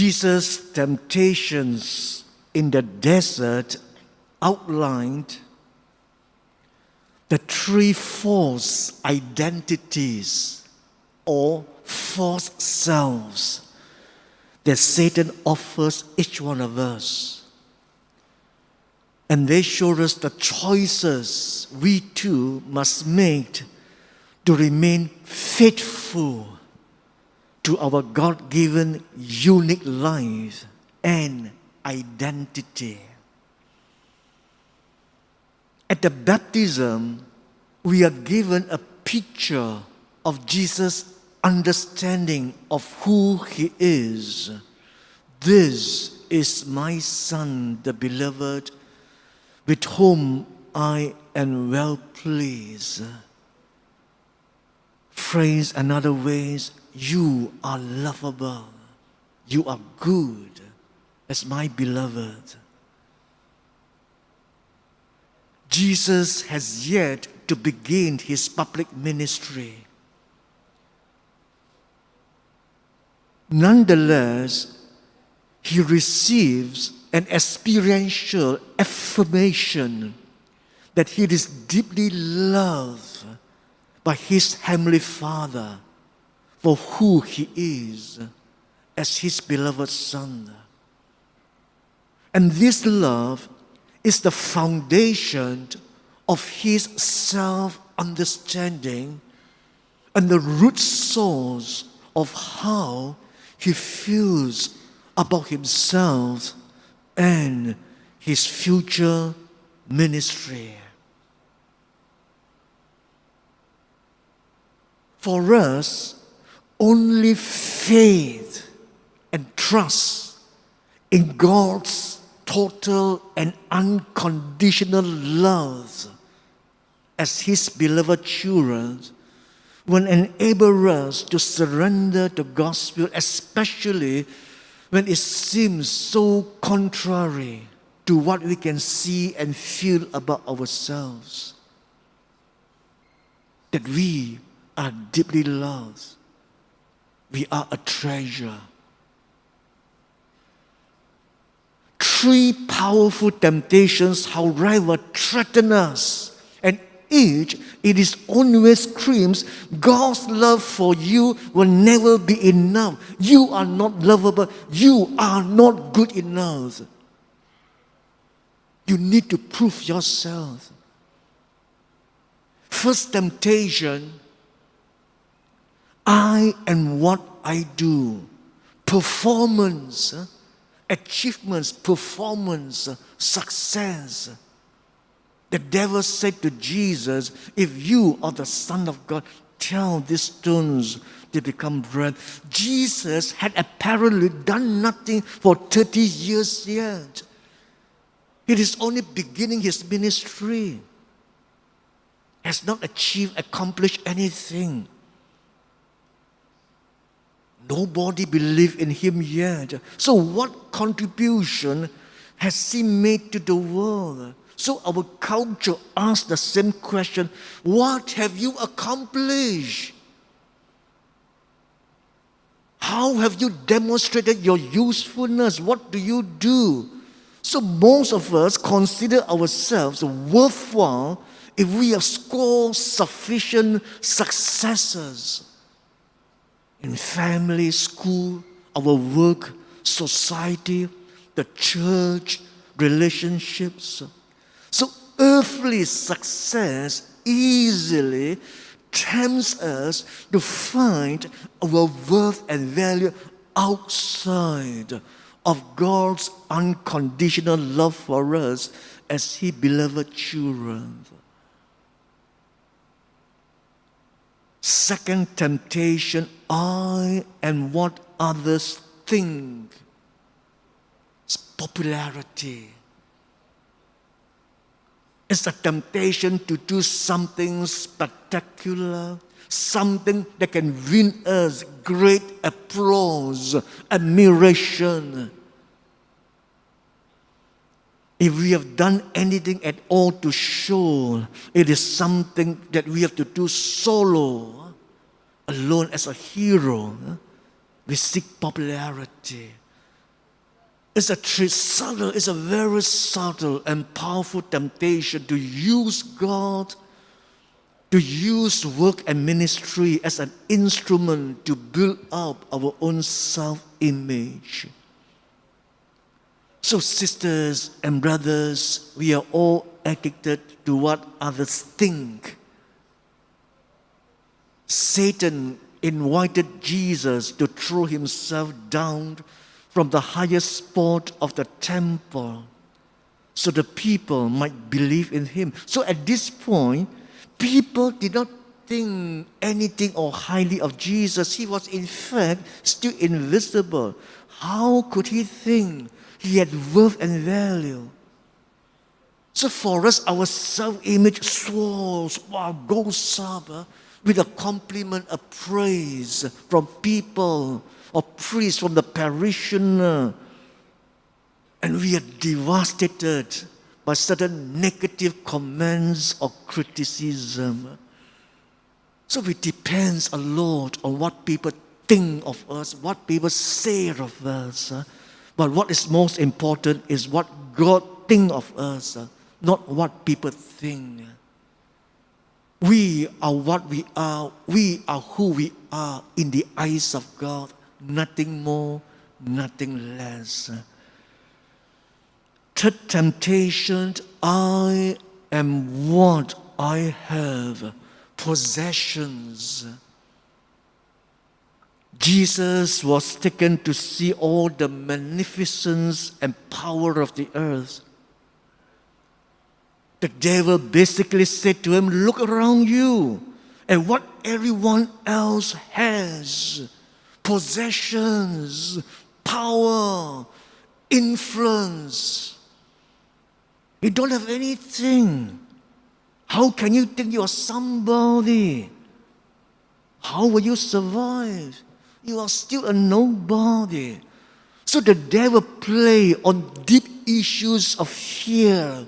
Jesus' temptations in the desert outlined the three false identities or false selves that Satan offers each one of us. And they show us the choices we too must make to remain faithful to our God-given unique life and identity. At the baptism, we are given a picture of Jesus' understanding of who He is. This is my Son, the beloved, with whom I am well pleased. Phrased another ways, you are lovable, you are good as my beloved. Jesus has yet to begin His public ministry. Nonetheless, He receives an experiential affirmation that He is deeply loved by His Heavenly Father for who He is as His beloved Son. And this love is the foundation of His self-understanding and the root source of how He feels about Himself and His future ministry. For us, only faith and trust in God's total and unconditional love as His beloved children will enable us to surrender to God's will, especially when it seems so contrary to what we can see and feel about ourselves. That we are deeply loved. We are a treasure. Three powerful temptations, however, threaten us, and each in its own way screams, God's love for you will never be enough. You are not lovable. You are not good enough. You need to prove yourself. First temptation, I and what I do. Performance, achievements, performance, success. The devil said to Jesus, if you are the Son of God, tell these stones to become bread. Jesus had apparently done nothing for 30 years yet. He is only beginning His ministry. Has not accomplished anything. Nobody believed in Him yet. So what contribution has He made to the world? So our culture asks the same question, what have you accomplished? How have you demonstrated your usefulness? What do you do? So most of us consider ourselves worthwhile if we have scored sufficient successes in family, school, our work, society, the church, relationships. So earthly success easily tempts us to find our worth and value outside of God's unconditional love for us as His beloved children. Second temptation, I and what others think. It's popularity. It's a temptation to do something spectacular, something that can win us great applause, admiration. If we have done anything at all to show, it is something that we have to do solo, alone as a hero. We seek popularity. It's a very subtle and powerful temptation to use God, to use work and ministry as an instrument to build up our own self-image. So sisters and brothers, we are all addicted to what others think. Satan invited Jesus to throw himself down from the highest spot of the temple so the people might believe in him. So at this point, people did not think anything or highly of Jesus. He was in fact still invisible. How could he think he had worth and value? So for us, our self-image soars, goes up with a compliment, a praise from people or praise from the parishioner. And we are devastated by certain negative comments or criticism. So it depends a lot on what people think of us, what people say of us. But what is most important is what God thinks of us, not what people think. We are what we are. We are who we are in the eyes of God. Nothing more, nothing less. Third temptation, I am what I have. Possessions. Jesus was taken to see all the magnificence and power of the earth. The devil basically said to him, look around you at what everyone else has. Possessions, power, influence. You don't have anything. How can you think you are somebody? How will you survive? You are still a nobody. So the devil plays on deep issues of fear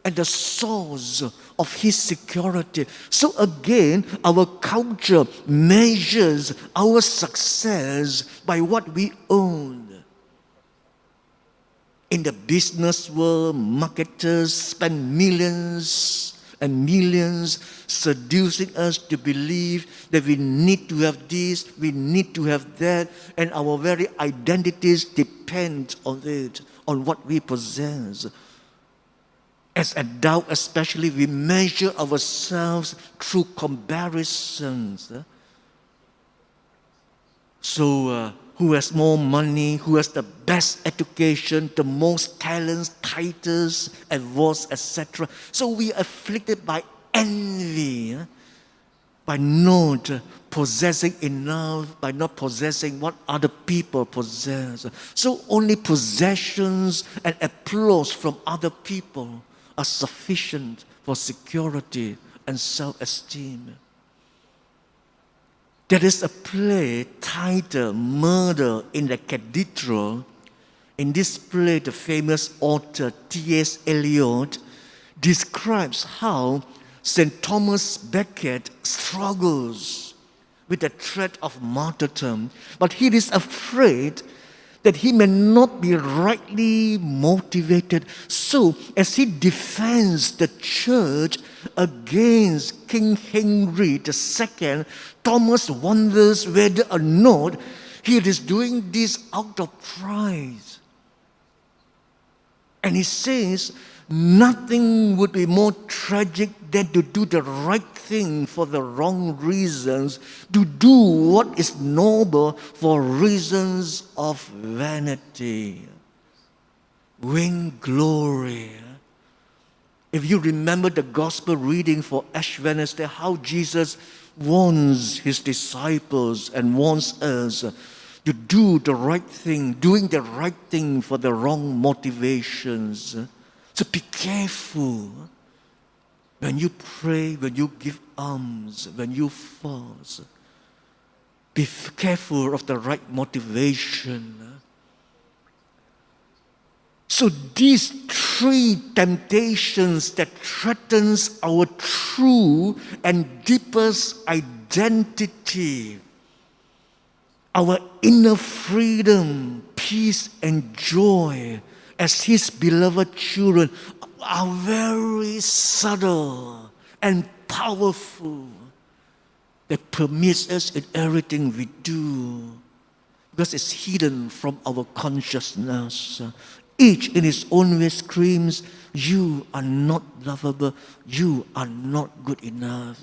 and the source of his security. So again, our culture measures our success by what we own. In the business world, marketers spend millions and millions seducing us to believe that we need to have this, we need to have that, and our very identities depend on it, on what we possess. As adults especially, we measure ourselves through comparisons. So, who has more money, who has the best education, the most talents, titles, awards, etc. So we are afflicted by envy, by not possessing enough, by not possessing what other people possess. So only possessions and applause from other people are sufficient for security and self-esteem. There is a play titled Murder in the Cathedral. In this play, the famous author T.S. Eliot describes how St. Thomas Becket struggles with the threat of martyrdom, but he is afraid that he may not be rightly motivated. So, as he defends the church against King Henry II, Thomas wonders whether or not he is doing this out of pride. And he says, nothing would be more tragic than to do the right thing for the wrong reasons, to do what is noble for reasons of vanity, vainglory. If you remember the gospel reading for Ash Wednesday, how Jesus warns his disciples and warns us to do the right thing, doing the right thing for the wrong motivations. So be careful when you pray, when you give alms, when you fast. Be careful of the right motivation. So these three temptations that threatens our true and deepest identity, our inner freedom, peace and joy as His beloved children are very subtle and powerful that permeates us in everything we do because it's hidden from our consciousness. Each in its own way screams, you are not lovable, you are not good enough.